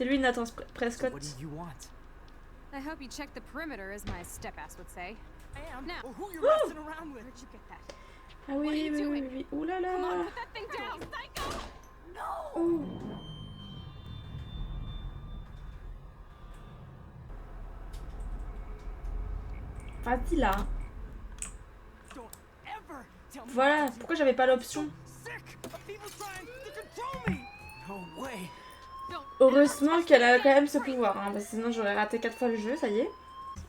C'est lui, Nathan Prescott. What do you want? I hope you checked the perimeter, as my step-ass would say. I am. Now, Well, who you messing around with? where'd you get that? Ah oui, What are you oui, oui, doing? oui. Ouh là Come on, là. put that thing down, psycho! No! Ouh. Vas-y là. Don't ever tell me Voilà, what to do. pourquoi j'avais pas l'option? Sick of people trying to control me. No way. Don't Heureusement qu'elle a quand même ce pouvoir, hein, parce que sinon j'aurais raté 4 fois le jeu, ça y est.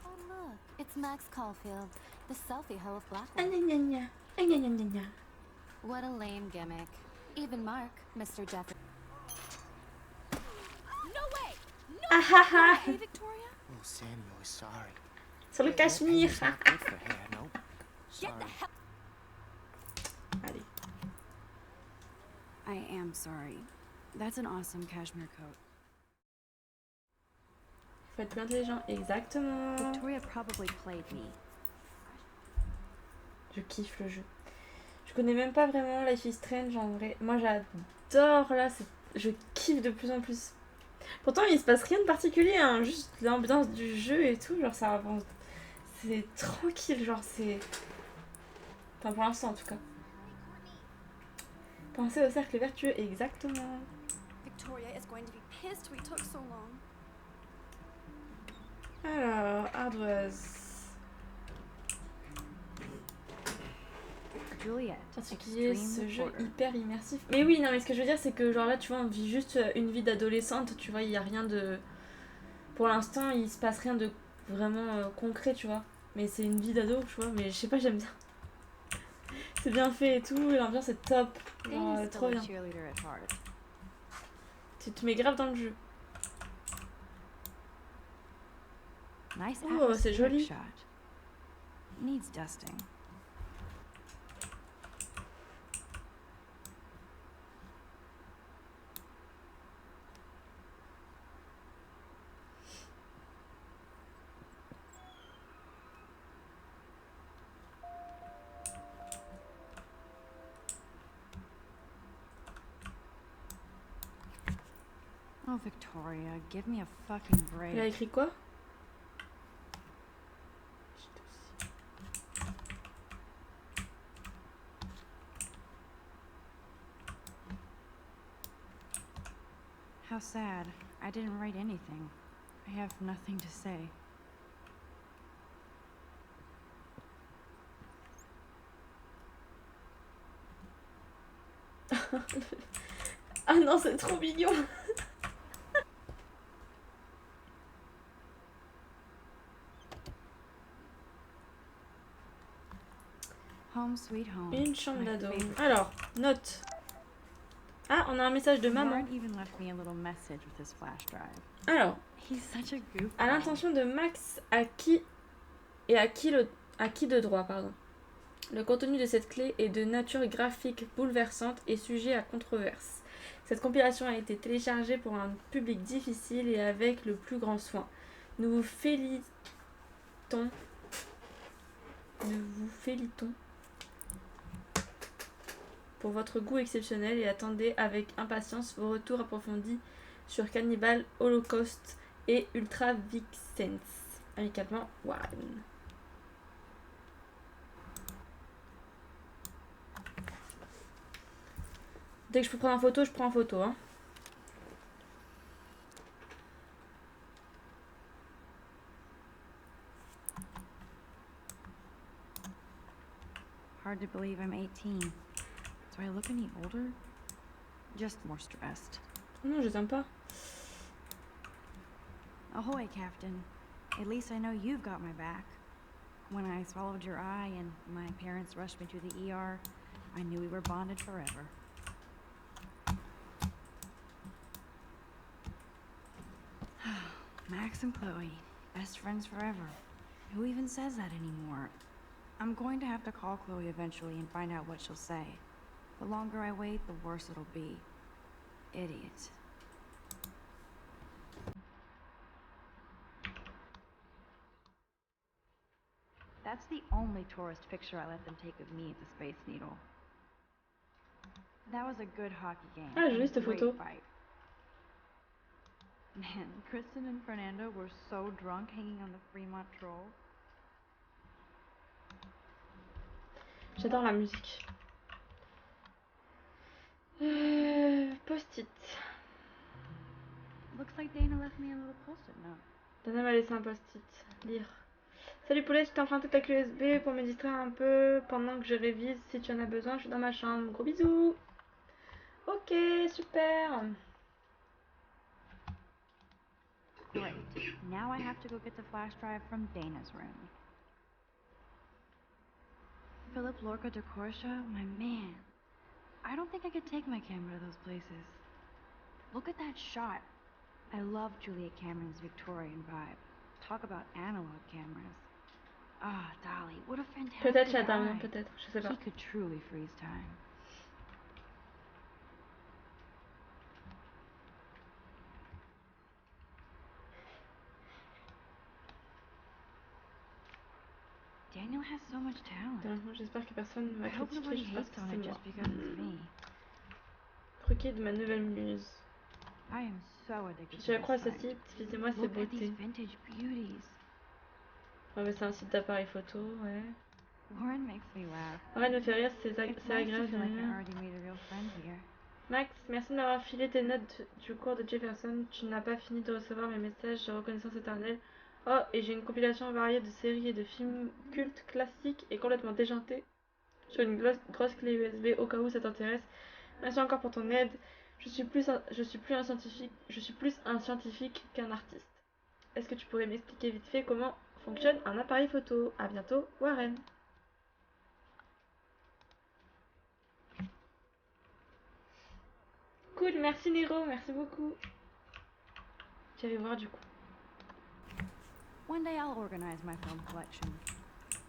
Oh look, it's Max Caulfield, the selfie hoe of Ah Blackwood. gna gna gna. Ah gna gna gna gna. What a lame gimmick. Even Mark, Mr. Jeffrey. No way! No Ah ah ah. way, Victoria! Oh, Samuel is sorry. Sur le cachemire. It's not good for hair, no. Get Sorry. the hell... Allez. I am sorry. That's an awesome cashmere coat. Faut être plus intelligent, exactement. Victoria probably played me. Je kiffe le jeu. Je connais même pas vraiment Life is Strange en vrai. Moi j'adore là, je kiffe de plus en plus. Pourtant il se passe rien de particulier, hein, juste l'ambiance du jeu et tout, genre ça avance. C'est tranquille, genre c'est... Enfin pour l'instant en tout cas. Pensez au cercle vertueux, exactement. Victoria is going to be pissed we took so long. Alors, ardoise. Juliet, Particulier ce extreme jeu reporter. hyper immersif. Mais oui, non mais ce que je veux dire c'est que genre là tu vois on vit juste une vie d'adolescente, tu vois, il y a rien de... Pour l'instant il se passe rien de vraiment concret, tu vois. Mais c'est une vie d'ado, tu vois, mais je sais pas, j'aime bien. C'est bien fait et tout, et l'ambiance est top. Genre Amy's trop still a bien. cheerleader at heart. Tu te mets grave dans le jeu. Nice Oh, c'est atmospheric joli. shot. Needs dusting. Oh, Victoria, give me a fucking break. Il a écrit quoi? How sad. I didn't write anything. I have nothing to say. Ah non, c'est trop mignon. Home sweet home. Une chambre My d'ado. favorite. Alors, note. Ah, on a un message de maman. Warren even left me a little message with his flash drive. Alors, He's such a goofball. à l'intention de Max, à qui de droit, pardon. Le contenu de cette clé est de nature graphique bouleversante et sujet à controverse. Cette compilation a été téléchargée pour un public difficile et avec le plus grand soin. Nous vous félitons pour votre goût exceptionnel et attendez avec impatience vos retours approfondis sur Cannibal Holocaust et Ultra Vixens. Amicalement, Warren. Dès que je peux prendre en photo, je prends en photo. Hein. Hard to believe I'm 18. Do I look any older? Just more stressed. Non, je t'aime pas. Ahoy, Captain. At least I know you've got my back. When I swallowed your eye and my parents rushed me to the ER, I knew we were bonded forever. Max and Chloe, best friends forever. Who even says that anymore? I'm going to have to call Chloe eventually and find out what she'll say. The longer I wait, the worse it'll be. Idiot. That's the only tourist picture I let them take of me at the Space Needle. That was a good hockey game. Ah, j'ai vu and a cette great photo. fight. Man, Kristen and Fernando were so drunk hanging on the Fremont Troll. J'adore la musique. Post-it. Looks like Dana left me a little post-it note. Dana m'a laissé un post-it. Lire. Salut Paulette, je t'ai emprunté ta clé USB pour me distraire un peu pendant que je révise. Si tu en as besoin, je suis dans ma chambre. Gros bisous. Ok, super. Great. Now I have to go get the flash drive from Dana's room. Philip Lorca de Corsia, my man. I don't think I could take my camera to those places. Look at that shot. I love Juliet Cameron's Victorian vibe. Talk about analog cameras. Ah, Dolly, what a fantastic Peut-être j'adore, eye. peut-être, je sais pas. He could truly freeze time. Daniel has so much talent. J'espère que personne ne I va hope critiquer nobody juste parce hates que on c'est it moi. just because it's me. Croquis de ma nouvelle muse. I am so Je addicted suis to accro à this ce site. site, visez-moi ses Look at these beautés. vintage beauties. Ouais, mais c'est un site d'appareil photo, ouais. Warren makes me laugh. Arrête de me faire rire, c'est It's nice to agréable de feel like I rire. already made a real friend here. Max, merci de m'avoir filé tes notes du cours de Jefferson. Tu n'as pas fini de recevoir mes messages de reconnaissance éternelle. Oh, et j'ai une compilation variée de séries et de films cultes, classiques et complètement déjantés sur une grosse clé USB au cas où ça t'intéresse. Merci encore pour ton aide. Je suis plus un scientifique qu'un artiste. Est-ce que tu pourrais m'expliquer vite fait comment fonctionne un appareil photo? À bientôt, Warren. Cool, merci Nero, merci beaucoup. Tu vas voir du coup. One day I'll organize my film collection.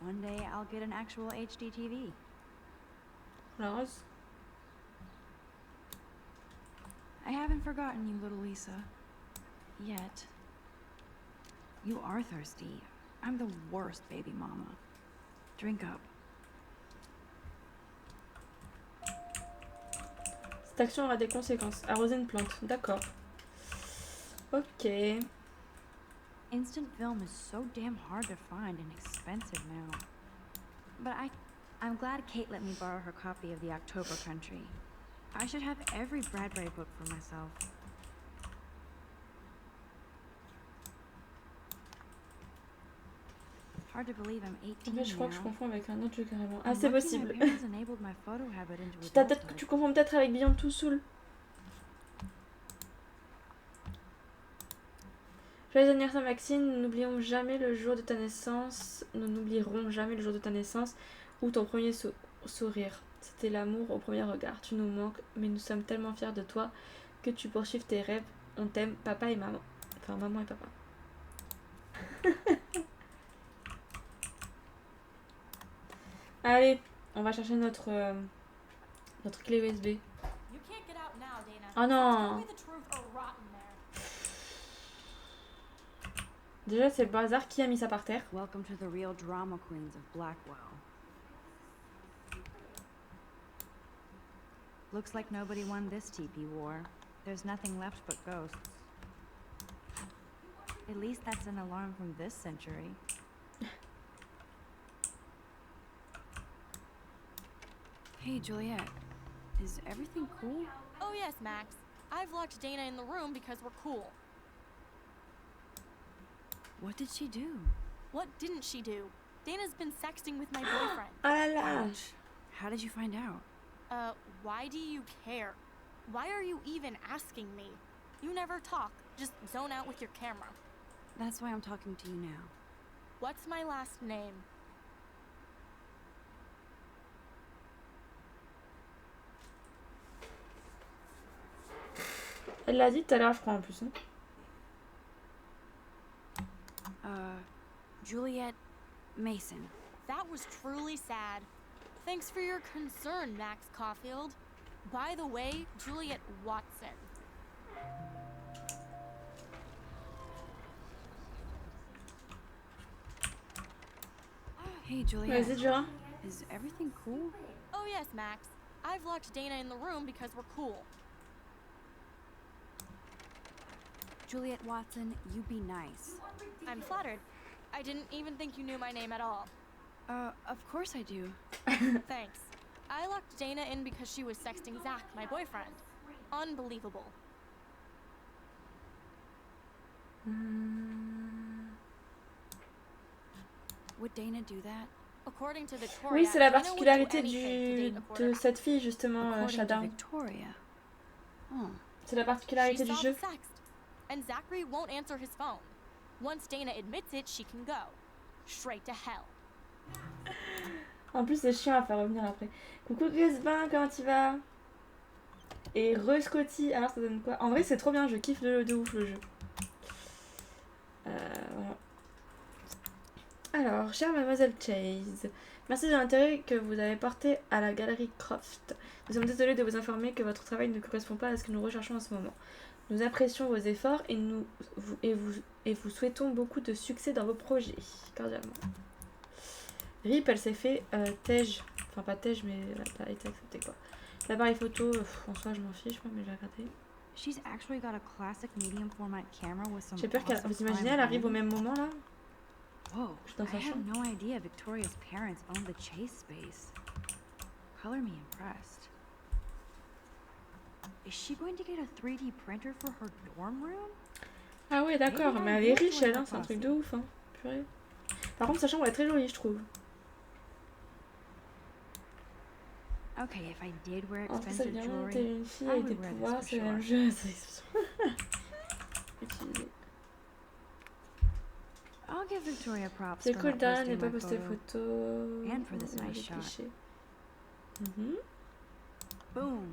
One day I'll get an actual HD TV. La rose. I haven't forgotten you, little Lisa. Yet. You are thirsty. I'm the worst baby mama. Drink up. Cette action aura des conséquences. Arroser une plante, d'accord. Ok. Instant film is so damn hard to find and expensive now. But I'm glad Kate let me borrow her copy of The October Country. I should have every Bradbury book for myself. Hard to believe I'm 18 En fait, je crois que je now. confonds avec un autre jeu carrément. Ah, I'm c'est lucky my possible. parents enabled my photo habit into Tu adulthood. confonds peut-être avec Beyond Two Souls. Joyeux anniversaire Maxine, nous n'oublierons jamais le jour de ta naissance. Nous n'oublierons jamais le jour de ta naissance ou ton premier sourire. C'était l'amour au premier regard. Tu nous manques, mais nous sommes tellement fiers de toi que tu poursuives tes rêves. On t'aime, papa et maman. Enfin, maman et papa. Allez, on va chercher notre clé USB. You can't get out now, Dana. Oh non. Tell me the truth or rot in there. Déjà, c'est le bazar. Qui a mis ça par terre? Welcome to the real drama queens of Blackwell. Looks like nobody won this TP war. There's nothing left but ghosts. At least that's an alarm from this century. Hey, Juliet. Is everything cool? Oh yes, Max. I've locked Dana in the room because we're cool. What did she do? What didn't she do? Dana's been sexting with my boyfriend. Ah là là. Ouch. How did you find out? Why do you care? Why are you even asking me? You never talk, just zone out with your camera. That's why I'm talking to you now. What's my last name? Elle l'a dit tout à l'heure, je crois, en plus. Hein. Juliet Mason. That was truly sad. Thanks for your concern, Max Caulfield. By the way, Juliet Watson. Hey, Juliet. Vas-y, Dura. Is everything cool? Oh yes, Max. I've locked Dana in the room because we're cool. Juliet Watson, you be nice. I'm flattered. I didn't even think you knew my name at all. Of course I do. Thanks. I locked Dana in because she was sexting Zach, my boyfriend. Unbelievable. Would Dana do that? According to Victoria, Oui, c'est la Dana would do particularité anything to date a de quarterback. cette fille, justement, According to Shadow. Victoria. Oh. C'est la She particularité du saw jeu. the sext, and Zachary won't answer his phone. Once Dana admits it, she can go. Straight to hell. En plus, c'est chiant à faire revenir après. Coucou Grisbin, comment tu vas? Et Scotty, alors ça donne quoi? En vrai, c'est trop bien, je kiffe de ouf le jeu. Voilà. Alors, chère mademoiselle Chase, merci de l'intérêt que vous avez porté à la galerie Croft. Nous sommes désolés de vous informer que votre travail ne correspond pas à ce que nous recherchons en ce moment. Nous apprécions vos efforts et vous souhaitons beaucoup de succès dans vos projets. Cordialement. RIP, elle s'est fait Tej. Enfin, pas Tej, mais elle a été acceptée quoi. L'appareil photo, en soi, je m'en fiche, mais j'ai regardé. She's actually got a classic medium format camera with some J'ai peur qu'elle. awesome Vous imaginez, prime elle arrive au lens. même moment là? Whoa, Je suis dans I sa had chambre. no idea Victoria's parents owned the Chase space. Color me impressed. Is she going to get a 3D printer for her dorm room? Ah ouais, d'accord, Maybe mais I elle est will riche join elle, her hein, c'est un truc de posse. ouf, hein. Purée. Par contre, sa chambre est très jolie, je trouve. Okay, if I did wear En fait, ça expensive vient t'es jewelry, une fille I avec would des wear this pouvoirs, for c'est le même sure. jeu, c'est utilisé. I'll give Victoria props C'est for cool, not Dan, posting n'est pas my posté photo. photo. And for this Ouais, nice les shot. clichés. Mhm. Boom!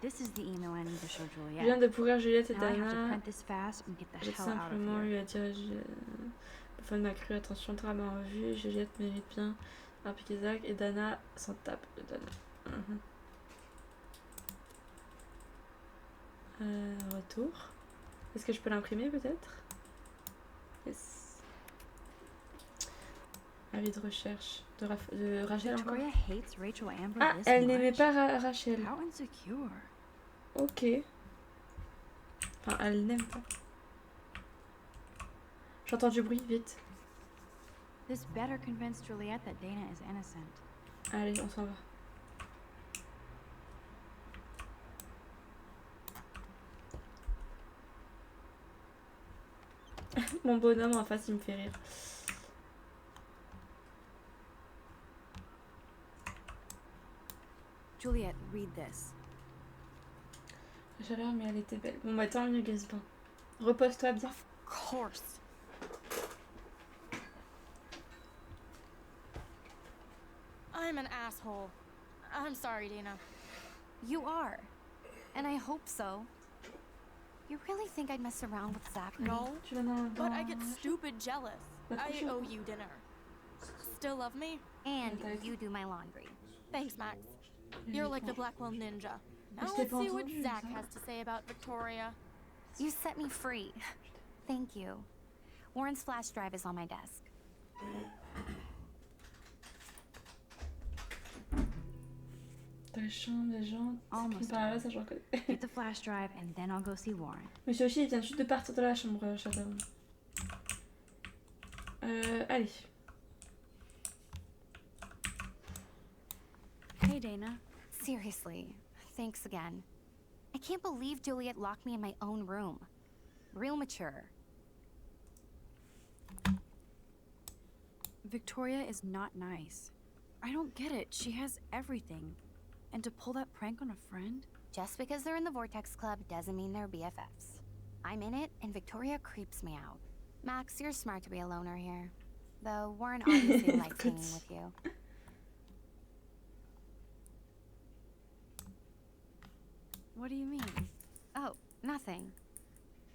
This is the email I need to show Je Juliet. viens de pourrir Juliette et Now I have to Dana. print this fast and get the J'ai hell out of simplement here. eu à dire le phone m'a cru, attention, drame en revue, Juliette mérite bien un piqué Zach et Dana s'en tape de Dana. Mhm. Retour. Est-ce que je peux l'imprimer peut-être? Yes. Avis de recherche de Rachel encore. Victoria hates Rachel Amber Ah, this elle n'aimait much? pas Rachel. How insecure. Ok. Enfin, elle n'aime pas. J'entends du bruit, vite. This better convince Juliet that Dana is innocent. Allez, on s'en va. Mon bonhomme en face, il me fait rire. Juliet, read this. La chaleur, mais elle était belle. Bon, bah, tant mieux, Gaspard. Repose-toi bien. Of course. I'm an asshole. I'm sorry, Dana. You are. And I hope so. You really think I'd mess around with Zachary? No, Tu vas dans but I get stupid jealous. Bah, I coucher. owe you dinner. Still love me? And Thanks. you do my laundry. Thanks, Max. You're like the Blackwell Ninja. Now je t'ai let's pas see what entendu, Zach ça. has to say about Victoria. You set me free. Thank you. Warren's flash drive is on my desk. Dans les chambres, les gens. Almost Par là, ça, je reconnais. Get the flash drive and then I'll go see Warren. Monsieur Oshi, il vient juste de partir de la chambre, Shadow. Allez. Hey, Dana. Seriously, thanks again. I can't believe Juliet locked me in my own room. Real mature. Victoria is not nice. I don't get it. She has everything. And to pull that prank on a friend? Just because they're in the Vortex Club doesn't mean they're BFFs. I'm in it, and Victoria creeps me out. Max, you're smart to be a loner here. Though Warren obviously likes hanging with you. What do you mean? Oh, nothing.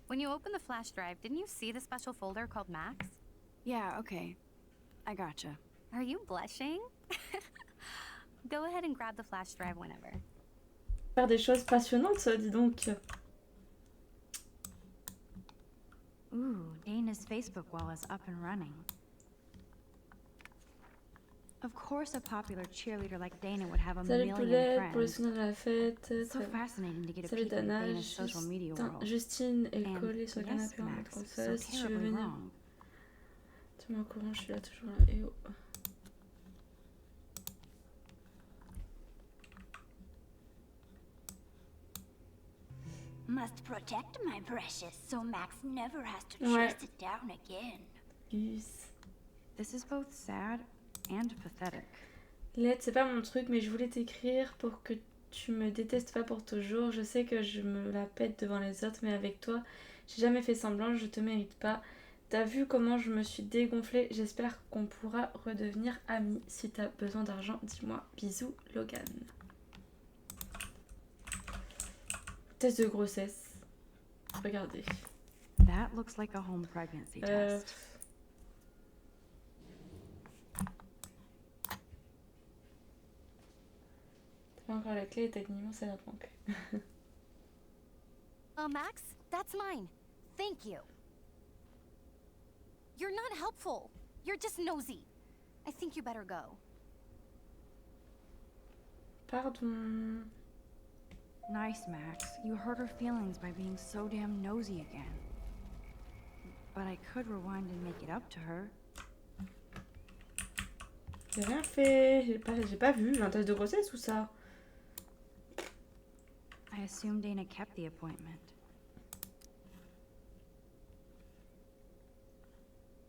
When you opened the flash drive, didn't you see the special folder called Max? Yeah, okay. I gotcha. Are you blushing? Go ahead and grab the flash drive whenever. Faire des choses passionnantes, dis donc. Ooh, Dana's Facebook wall is up and running. Of course a popular cheerleader like Dana would have a Salut million Poulette, pour le friends. souvenir de la fête. It's so fascinating to get a Salut peek into Dana, Dana's social media world. Justine est And collée sur le yes, canapé en mode Max, comme so ça. Si tu veux terribly venir, wrong. tiens-moi au courant, je suis là toujours là. Et oh. Must protect my precious so Max never has to Ouais. chase it down again. Gus. This is both sad and pathetic. Lettre, c'est pas mon truc, mais je voulais t'écrire pour que tu me détestes pas pour toujours. Je sais que je me la pète devant les autres, mais avec toi, j'ai jamais fait semblant, je te mérite pas. T'as vu comment je me suis dégonflée? J'espère qu'on pourra redevenir amis. Si t'as besoin d'argent, dis-moi. Bisous, Logan. Test de grossesse. Regardez. That looks like a home pregnancy Euh, test. T'as pas encore la clé et techniquement ça la manque. Oh, Max, that's mine. Thank you. You're not helpful. You're just nosy. I think you better go. Pardon. Nice, Max. You hurt her feelings by being so damn nosy again. But I could rewind and make it up to her. J'ai rien fait. J'ai pas vu. Un test de grossesse ou ça? I assume Dana kept the appointment.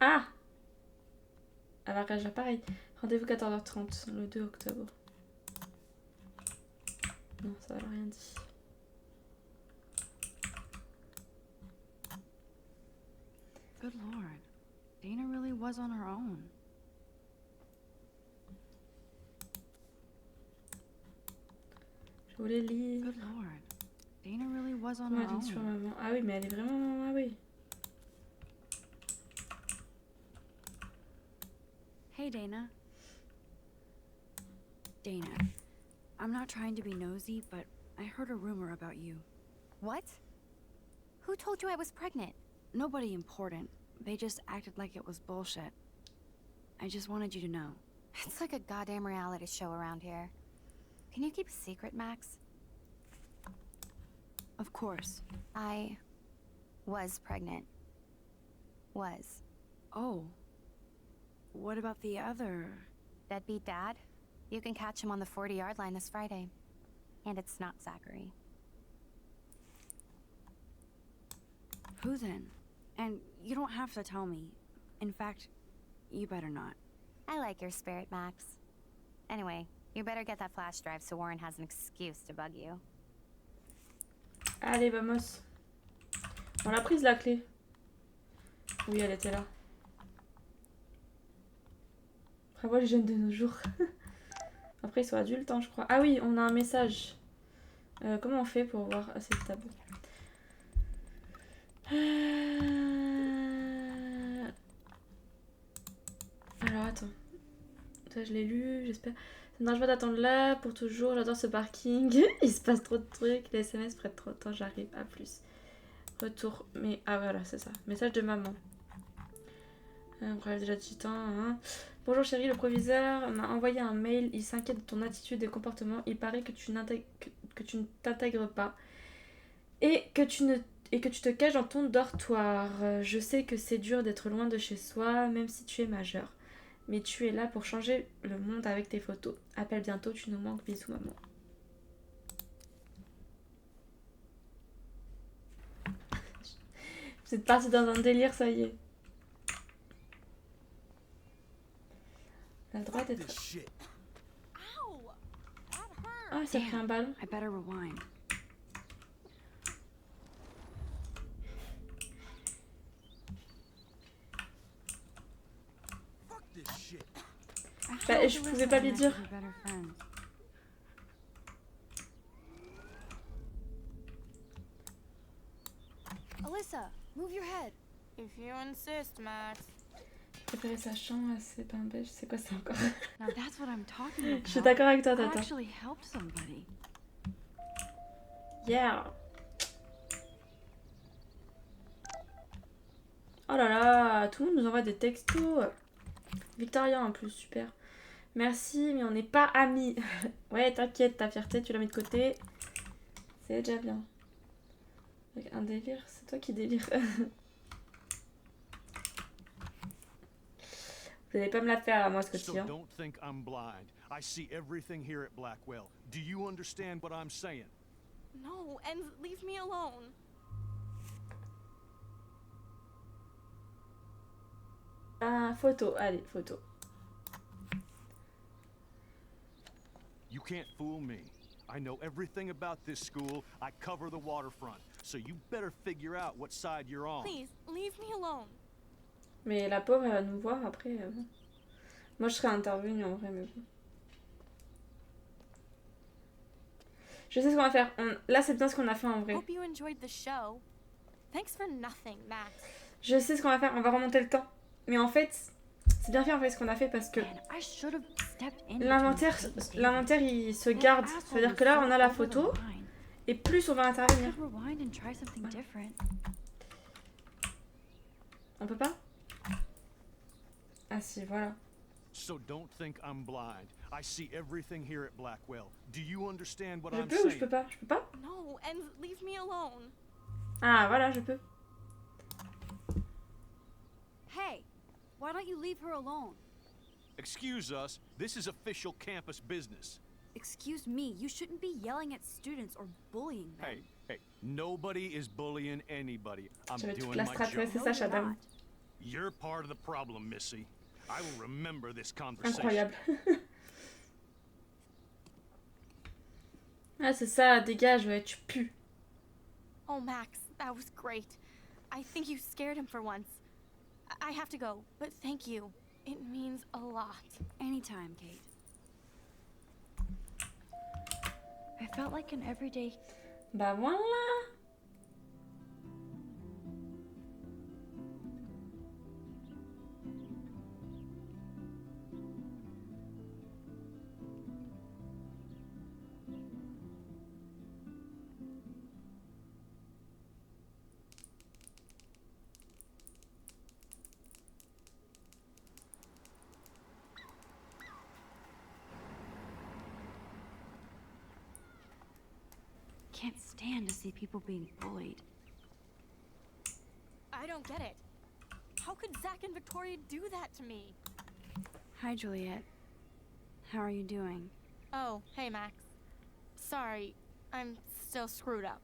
Ah! Alors que j'ai pareil. Rendez-vous 14h30 le 2 octobre. Non, ça va rien dit. Good lord. Dana really was on her own. Je voulais lire. Good lord. Dana really was on Comment her elle dit sur own. maman? Ah oui, mais elle est vraiment... Ah oui. Hey, Dana. Dana, I'm not trying to be nosy, but I heard a rumor about you. What? Who told you I was pregnant? Nobody important. They just acted like it was bullshit. I just wanted you to know. It's like a goddamn reality show around here. Can you keep a secret, Max? Of course. I was pregnant. Was. Oh. What about the other? Deadbeat dad? You can catch him on the 40-yard line this Friday. And it's not Zachary. Who then? And you don't have to tell me. In fact, you better not. I like your spirit, Max. Anyway, you better get that flash drive so Warren has an excuse to bug you. Allez, vamos. On l'a prise la clé. Oui, elle était là. Après, moi, les jeunes de nos jours. Après, ils sont adultes, hein, je crois. Ah oui, on a un message. Comment on fait pour voir? Ah, c'est le tableau. Alors, attends. Ça, je l'ai lu, j'espère. Ça n'arrive pas d'attendre là pour toujours. J'adore ce parking. Il se passe trop de trucs. Les SMS prennent trop de temps. J'arrive. À plus. Retour. Mais ah voilà, c'est ça. Message de maman. On rêve déjà du temps. Hein. Bonjour chérie, le proviseur m'a envoyé un mail. Il s'inquiète de ton attitude et comportement. Il paraît que tu ne t'intègres pas et que tu te caches dans ton dortoir. Je sais que c'est dur d'être loin de chez soi, même si tu es majeur. Mais tu es là pour changer le monde avec tes photos. Appelle bientôt, tu nous manques. Bisous maman. Vous êtes parti dans un délire, ça y est. On a le droit d'être... This shit. Ow! That hurt. Ah, ça a pris un ballon. I better rewind. Fuck this shit. I Bah, hope je Alyssa pouvais pas and lui I dire. could be better friends. Alyssa, move your head. If you insist, Max. Préparer sa chambre à ses pains beige, c'est quoi ça encore? Now that's what I'm talking about. Je suis d'accord avec toi, I Tata. actually helped somebody. Yeah. Oh là là, tout le monde nous envoie des textos. Victoria en plus, super. Merci, mais on n'est pas amis. Ouais, t'inquiète, ta fierté, tu la mets de côté. C'est déjà bien. Avec un délire, c'est toi qui délire. Vous n'allez pas me la faire à moi, So Scotty. Hein. don't think I'm blind. I see everything here at Blackwell. Do you understand what I'm saying? No, and leave me alone. Ah, photo, allez, photo. You can't fool me. I know everything about this school. I cover the waterfront. So you better figure out what side you're on. Please, leave me alone. Mais la pauvre, elle va nous voir après. Moi, je serais intervenue en vrai, mais bon. Je sais ce qu'on va faire. Là, c'est bien ce qu'on a fait en vrai. Hope you enjoyed the show. Thanks for nothing, Max. Je sais ce qu'on va faire. On va remonter le temps. Mais en fait, c'est bien fait en fait ce qu'on a fait parce que Man, I should have stepped in l'inventaire, between David. l'inventaire, il se That garde. asshole C'est-à-dire was que là, so on a la over the photo line. et plus on va I intervenir. could rewind and try something different. On peut pas? Ah si, voilà. So don't think I'm blind. I see everything here at Blackwell. Do you understand what Je I'm peux ou je saying? peux pas? Je peux pas? No, and leave me alone. Ah voilà, je peux. Hey, why don't you leave her alone? Excuse us. This is official campus business. Excuse me, you shouldn't be yelling at students or bullying them. Hey, nobody is bullying anybody. I'm J'avais toute doing la my strat, ouais, job. c'est ça, Shadam. You're part of the problem, Missy. I will remember this conversation. Incroyable. Ah c'est ça, dégage, ouais, tu pues. Oh, Max, that was great. I think you scared him for once. I have to go, but thank you. It means a lot. Anytime, Kate. I felt like an everyday. Bah voilà. Can't stand to see people being bullied. I don't get it. How could Zach and Victoria do that to me? Hi, Juliet. How are you doing? Oh, hey, Max. Sorry, I'm still screwed up.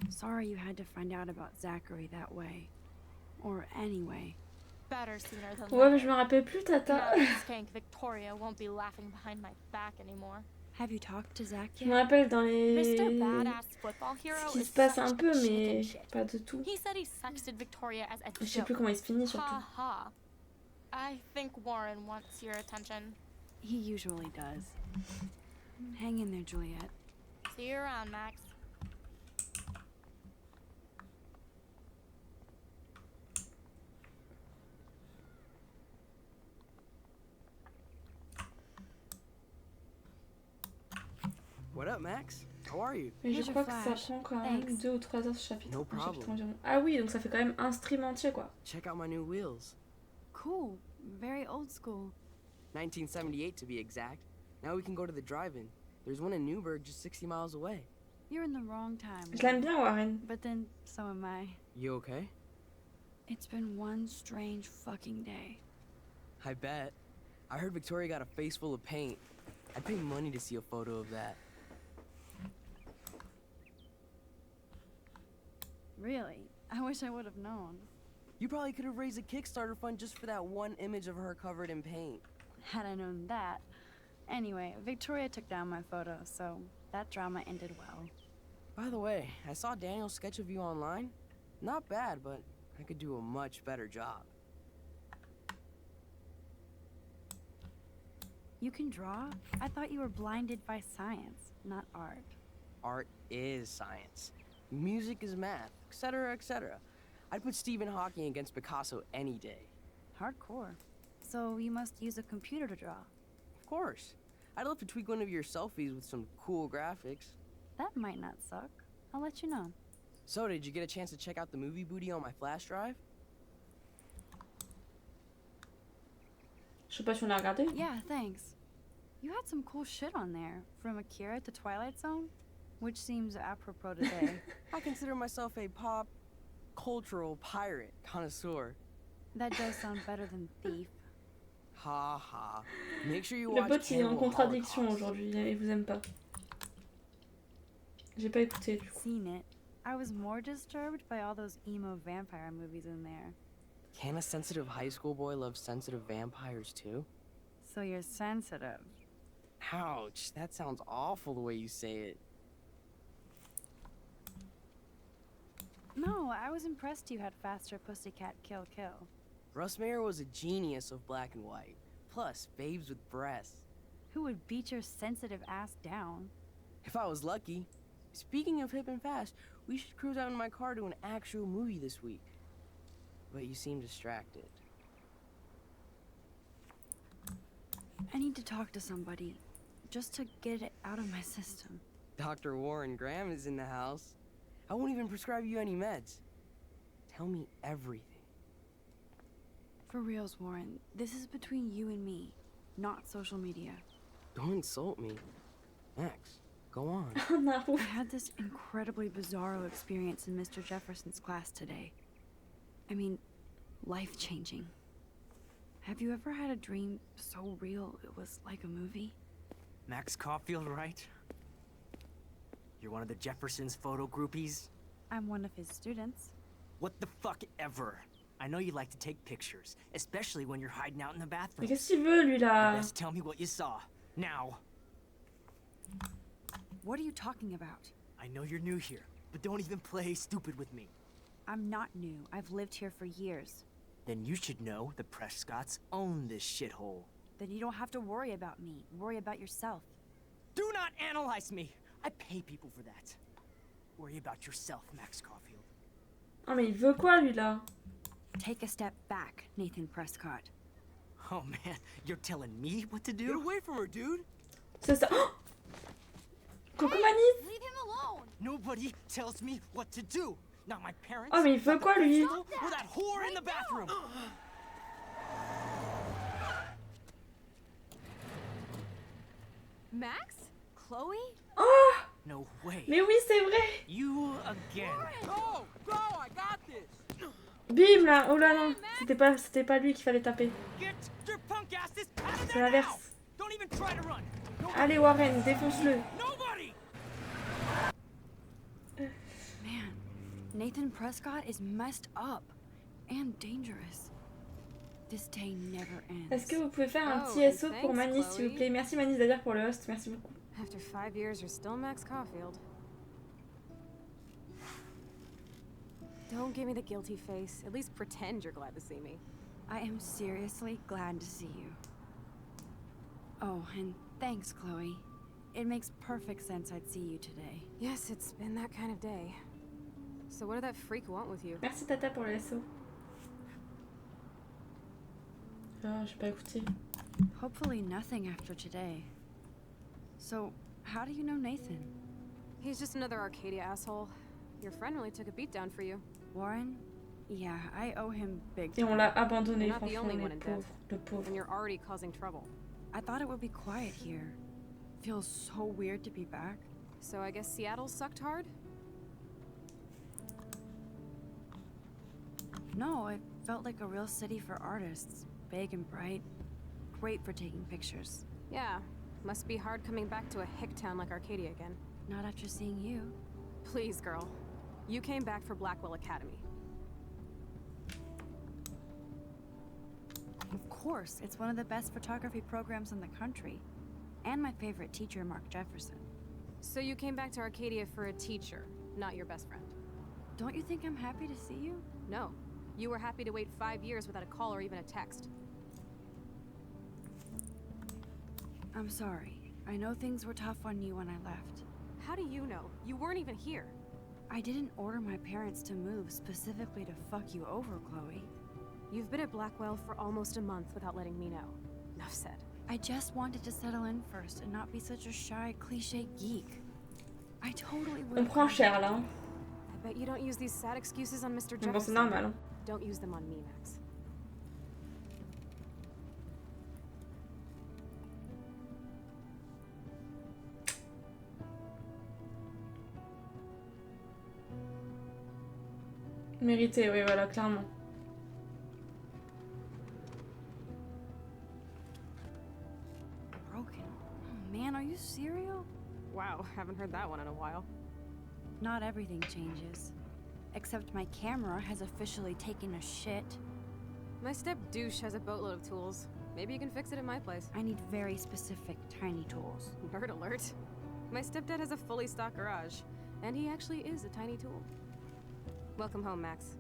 Sorry you had to find out about Zachary that way. Or anyway. Better sooner than Ouais, mais later. je me rappelle plus, Tata. Now that skank Victoria won't be laughing behind my back anymore. Have you talked to Zach Je me yet? rappelle dans Mr. les... Badass football hero Ce qui is se passe such un peu, chicken mais shit. pas de tout. He said he sexted Victoria as a Je sais joke. plus comment il se finit surtout. Ha ha. I think Warren wants your attention. He usually does. Hang in there, Juliet. See you around, Max. What up, Max? How are you? Mais je Here's your crois que ça flash. prend quand même Thanks. 2 ou 3 heures ce chapitre. No Un chapitre problem. environ. Ah oui, donc ça fait quand même un stream entier quoi. Check out my new wheels. Cool. Very old school. 1978 to be exact. Now we can go to the drive-in. There's one in Newburgh just 60 miles away. You're in the wrong time. Je l'aime bien Warren. But then, so am I. You okay? It's been one strange fucking day. I bet. I heard Victoria got a face full of paint. I'd pay money to see a photo of that. Really? I wish I would have known. You probably could have raised a Kickstarter fund just for that one image of her covered in paint. Had I known that. Anyway, Victoria took down my photo, so that drama ended well. By the way, I saw Daniel's sketch of you online. Not bad, but I could do a much better job. You can draw? I thought you were blinded by science, not art. Art is science. Music is math, etc., etc. I'd put Stephen Hawking against Picasso any day. Hardcore. So you must use a computer to draw. Of course. I'd love to tweak one of your selfies with some cool graphics. That might not suck. I'll let you know. So, did you get a chance to check out the movie booty on my flash drive? Je sais pas si on l'a regardé. Yeah, thanks. You had some cool shit on there, from Akira to Twilight Zone, which seems apropos today. I consider myself a pop cultural pirate connoisseur. That does sound better than thief. Ha ha. Make sure you Le watch bot il est en Cannibal contradiction Holocaust. aujourd'hui, il vous aime pas. J'ai pas écouté du coup. Seen it. I was more disturbed by all those emo vampire movies in there. Can a sensitive high school boy love sensitive vampires too? So you're sensitive. Ouch, that sounds awful the way you say it. No, I was impressed you had faster Pussycat Kill Kill. Russ Meyer was a genius of black and white. Plus, babes with breasts. Who would beat your sensitive ass down? If I was lucky. Speaking of hip and fast, we should cruise out in my car to an actual movie this week. But you seem distracted. I need to talk to somebody, just to get it out of my system. Dr. Warren Graham is in the house. I won't even prescribe you any meds. Tell me everything. For reals, Warren, this is between you and me, not social media. Don't insult me. Max, go on. Oh no. I had this incredibly bizarro experience in Mr. Jefferson's class today. I mean, life-changing. Have you ever had a dream so real it was like a movie? Max Caulfield, right? You're one of the Jefferson's photo groupies? I'm one of his students. What the fuck ever? I know you like to take pictures, especially when you're hiding out in the Mais bathroom. qu'est-ce qu'il veut lui là? Just tell me what you saw. Now. What are you talking about? I know you're new here, but don't even play stupid with me. I'm not new. I've lived here for years. Then you should know the Prescotts own this shithole. Then you don't have to worry about me. Worry about yourself. Do not analyze me! I pay people for that. Worry about yourself, Max Caulfield. Oh mais il veut quoi lui là? Take a step back, Nathan Prescott. Oh man, you're telling me what to Get do? away from her, dude! C'est ça. Oh, coucou Manise. Leave him alone! Nobody tells me what to do. Not my parents. Oh mais il veut quoi lui? Or that whore in the bathroom. Max? Chloe? Oh No way. mais oui c'est vrai. You again. Go! Go! I got this! Bim là. Oh là non. C'était pas lui qu'il fallait taper. Get your punk asses out of C'est there now! l'inverse. Don't even try to run. Allez Warren, défonce-le. Nobody. Man, Nathan Prescott is messed up and dangerous. This day never ends. Est-ce que vous pouvez faire un Oh, petit and SO pour thanks, Manis s'il vous Chloé. plaît? Merci Manis d'ailleurs pour le host, merci beaucoup. After 5 years, you're still Max Caulfield. Don't give me the guilty face. At least pretend you're glad to see me. I am seriously glad to see you. Oh, and thanks, Chloe. It makes perfect sense I'd see you today. Yes, it's been that kind of day. So what did that freak want with you? Merci Tata pour le SO. Ah, j'ai pas écouté. Hopefully nothing after today. So, how do you know Nathan? He's just another Arcadia asshole. Your friend really took a beat down for you. Warren? Yeah, I owe him big Et on time. l'a abandonné You're not the franchement only les one in pauvres, debt. le pauvre. And you're already causing trouble. I thought it would be quiet here. Feels so weird to be back. So I guess Seattle sucked hard? No, it felt like a real city for artists. Big and bright. Great for taking pictures. Yeah. Must be hard coming back to a hick town like Arcadia again. Not after seeing you. Please, girl. You came back for Blackwell Academy. Of course, it's one of the best photography programs in the country. And my favorite teacher, Mark Jefferson. So you came back to Arcadia for a teacher, not your best friend. Don't you think I'm happy to see you? No. You were happy to wait 5 years without a call or even a text. I'm sorry. I know things were tough on you when I left. How do you know? You weren't even here. I didn't order my parents to move specifically to fuck you over, Chloe. You've been at Blackwell for almost a month without letting me know. Enough said. I just wanted to settle in first and not be such a shy, cliché geek. I totally would. On prend cher là. Hein. I bet you don't use these sad excuses on Mr. Mais bon, c'est Jefferson. normal. Hein. Don't use them on me, Max. Mérité, oui, voilà, clairement. Broken. Oh man, are you serial? Wow, haven't heard that one in a while. Not everything changes. Except my camera has officially taken a shit. My step douche has a boatload of tools. Maybe you can fix it at my place. I need very specific tiny tools. Nerd alert. My stepdad has a fully stocked garage, and he actually is a tiny tool. Welcome home, Max.